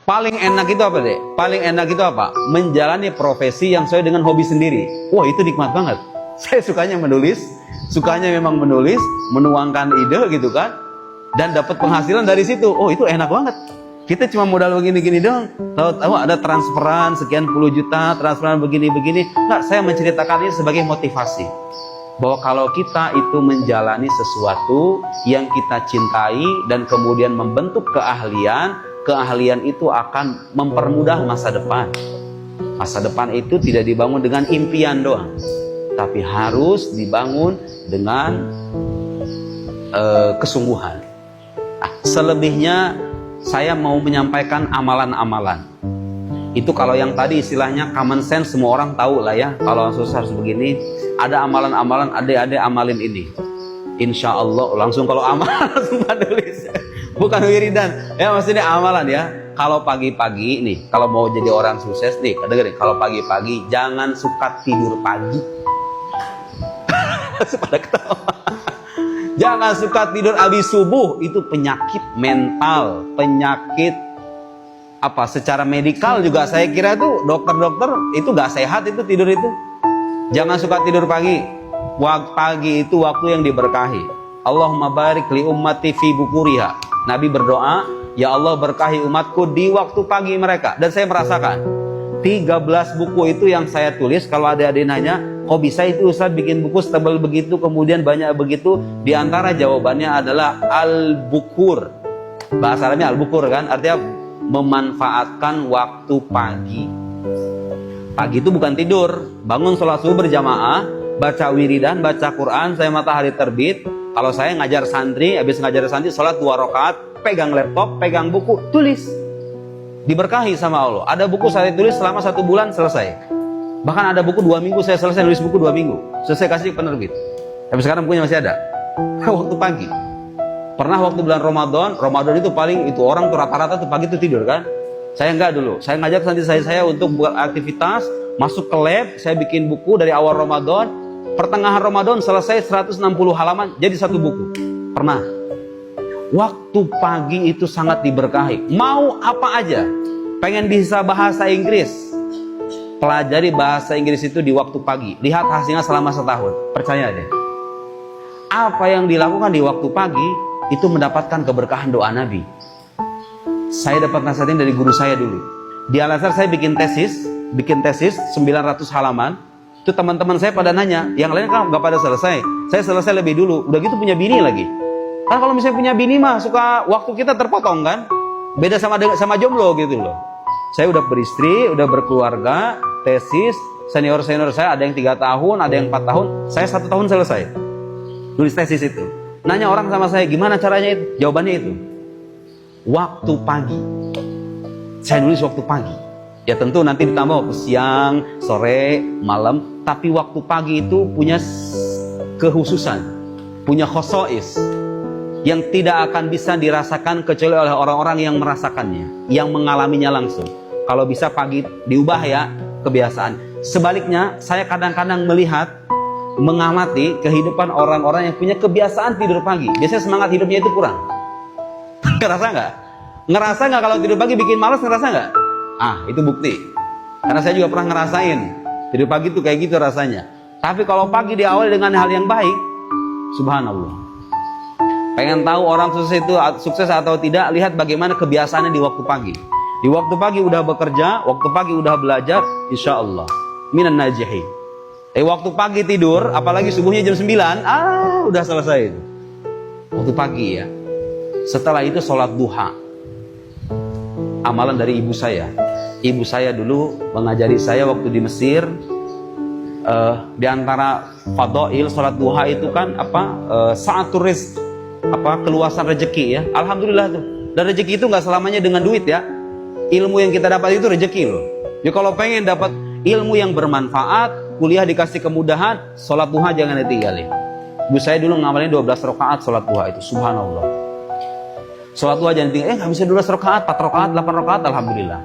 Paling enak itu apa deh? Paling enak itu apa? Menjalani profesi yang sesuai dengan hobi sendiri. Wah, itu nikmat banget. Saya sukanya menulis, sukanya memang menulis, menuangkan ide gitu kan, dan dapat penghasilan dari situ. Oh, itu enak banget. Kita cuma modal begini-begini dong. Tahu-tahu ada transferan sekian puluh juta, transferan begini-begini. Enggak, saya menceritakan ini sebagai motivasi. Bahwa kalau kita itu menjalani sesuatu yang kita cintai dan kemudian membentuk keahlian, keahlian itu akan mempermudah masa depan. Masa depan itu tidak dibangun dengan impian doang, tapi harus dibangun dengan kesungguhan. Selebihnya saya mau menyampaikan amalan-amalan. Itu kalau yang tadi istilahnya common sense, semua orang tahu lah ya. Kalau susah harus begini. Ada amalan-amalan, adik-adik amalin ini. Insya Allah langsung kalau amal langsung tulis. Bukan wiridan. Ya maksudnya amalan ya. Kalau pagi-pagi nih, kalau mau jadi orang sukses nih, dengerin. Kalau pagi-pagi jangan suka tidur pagi. Pada ketawa. Jangan suka tidur habis subuh. Itu penyakit mental, penyakit apa secara medikal juga saya kira itu dokter-dokter itu gak sehat itu tidur itu. Jangan suka tidur pagi. Pagi itu waktu yang diberkahi. Allahumma barik li ummati fi bukuriha. Nabi berdoa, ya Allah berkahi umatku di waktu pagi mereka. Dan saya merasakan 13 buku itu yang saya tulis. Kalau adik-adik nanya, kok bisa itu Ustaz bikin buku setebal begitu, kemudian banyak begitu? Di antara jawabannya adalah al-bukur. Bahasa Arabnya al-bukur kan, artinya memanfaatkan waktu pagi. Pagi itu bukan tidur, bangun sholat subuh berjamaah, baca wiridan, baca Quran, saya matahari terbit. Kalau saya ngajar santri, habis ngajar santri sholat 2 rakaat, pegang laptop, pegang buku, tulis. Diberkahi sama Allah. Ada buku saya tulis selama 1 bulan selesai. Bahkan ada buku 2 minggu saya selesai nulis buku 2 minggu. Selesai kasih penerbit. Tapi sekarang bukunya masih ada. Waktu pagi. Pernah waktu bulan Ramadan itu paling itu orang tuh rata-rata tuh pagi tuh tidur kan. Saya enggak dulu. Saya ngajak santri saya untuk buat aktivitas, masuk ke lab, saya bikin buku dari awal Ramadan, pertengahan Ramadan selesai 160 halaman jadi 1 buku. Pernah. Waktu pagi itu sangat diberkahi. Mau apa aja. Pengen bisa bahasa Inggris. Pelajari bahasa Inggris itu di waktu pagi. Lihat hasilnya selama 1 tahun. Percaya deh. Apa yang dilakukan di waktu pagi itu mendapatkan keberkahan doa Nabi. Saya dapat nasihatin dari guru saya dulu. Di Al-Azhar saya bikin tesis 900 halaman. Itu teman-teman saya pada nanya, yang lain kan nggak pada selesai. Saya selesai lebih dulu. Udah gitu punya bini lagi. Kan kalau misalnya punya bini mah suka waktu kita terpotong kan. Beda sama jomblo gitu loh. Saya udah beristri, udah berkeluarga, tesis, senior saya ada yang 3 tahun, ada yang 4 tahun. Saya 1 tahun selesai nulis tesis itu. Nanya orang sama saya, gimana caranya itu? Jawabannya itu, waktu pagi. Saya nulis waktu pagi. Ya tentu nanti ditambah waktu siang, sore, malam. Tapi waktu pagi itu punya kehususan, punya khosois yang tidak akan bisa dirasakan kecuali oleh orang-orang yang merasakannya, yang mengalaminya langsung. Kalau bisa pagi diubah ya kebiasaan. Sebaliknya, saya kadang-kadang melihat, mengamati kehidupan orang-orang yang punya kebiasaan tidur pagi. Biasanya semangat hidupnya itu kurang. Ngerasa nggak? Ngerasa nggak kalau tidur pagi bikin malas? Ngerasa nggak? Itu bukti. Karena saya juga pernah ngerasain tidur pagi itu kayak gitu rasanya. Tapi kalau pagi diawali dengan hal yang baik, subhanallah. Pengen tahu orang sukses itu sukses atau tidak? Lihat bagaimana kebiasaannya di waktu pagi. Di waktu pagi udah bekerja, waktu pagi udah belajar, insya Allah minan najihin. Waktu pagi tidur, apalagi subuhnya jam 9, udah selesai itu. Waktu pagi ya. Setelah itu sholat duha. Amalan dari ibu saya. Ibu saya dulu mengajari saya waktu di Mesir. Di antara fadail sholat duha itu kan sa'atur rizq, keluasan rezeki ya. Alhamdulillah tuh. Dan rezeki itu nggak selamanya dengan duit ya. Ilmu yang kita dapat itu rezeki loh. Ya kalau pengen dapat ilmu yang bermanfaat, kuliah dikasih kemudahan, sholat duha jangan ditinggalin. Ibu saya dulu ngamalin 12 rakaat sholat duha itu, subhanallah. Sholat duha jangan ditinggalin, nggak bisa 12 rakaat, 4 rakaat, 8 rakaat, alhamdulillah.